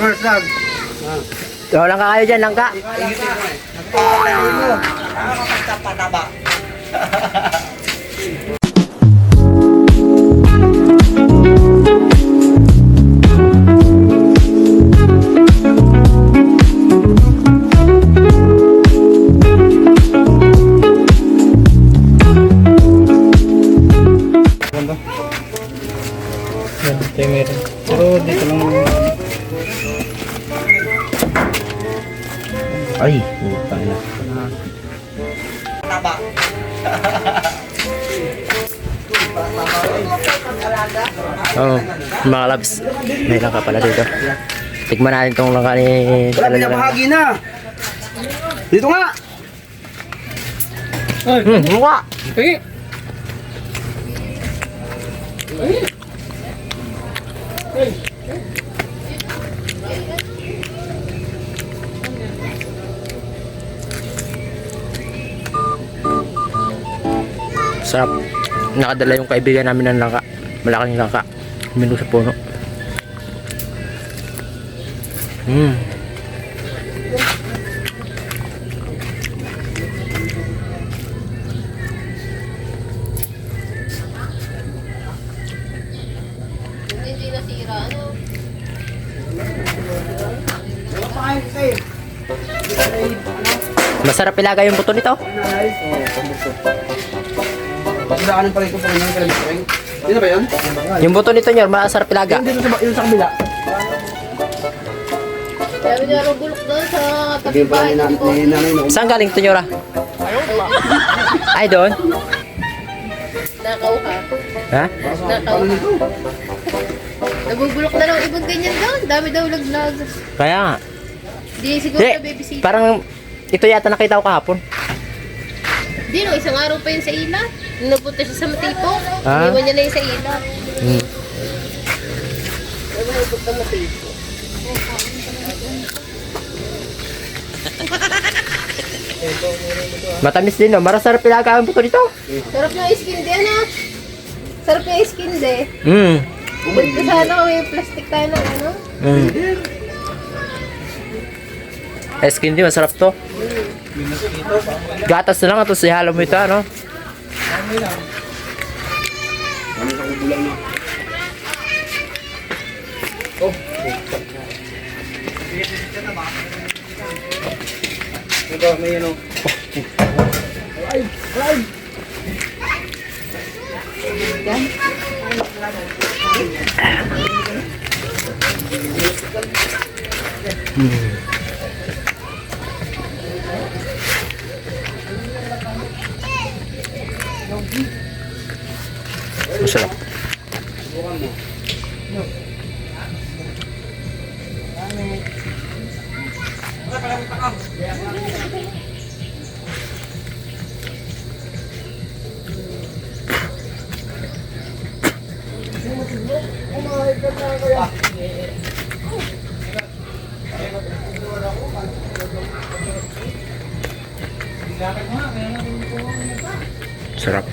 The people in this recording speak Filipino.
First lang. So, langka kayo dyan, langka. Pataba. Yan, meron. Pero dito lang. Ay, utang na. Pataba. Oo, mga labs. May langka pala dito. Tikman natin tong langka ni... Wala, pinabahagi na. Dito nga. Mukha! Eh! Sarap. Nakadala yung kaibigan namin ng langka. Malaking langka. Minum sa puno. Hindi nasira, ano? Masarap ilagay yung buto nito. Pagdaanan pa rin ko pa rin yung ring. Dito ba yun? Yung buto nito nyo, masarap ilaga. Dito sa kabila. Sabi niya bulok doon sa Sabi tabi pa bahay ni ko. nanay na Saan galing ito nyora? Ay, doon? Nakaw ka. Ha? Nakaw ka. Nabubulok na lang ibang ganyan doon. Dami daw laglag. Kaya nga. Di siguro Di, na babysitter. parang ito yata nakita ko kahapon. Di no, isang araw pa yun sa ila. Nung napunta siya sa Matipo. Ah. Iniwan niya na yun sa ila. Hmm. Ay, mahigop na Matipo. Matamis din, no? Marasarap ilaga ang buto nito. Sarap yung skin din, ano? Sarap yung skin din. Dito sana kung may plastic tayo ng ano. Skin din, masarap to. Gatas na lang at ihalo mo ito, ano? Ano sa kubulang na? Ito, may ano. Masarap. Sarap.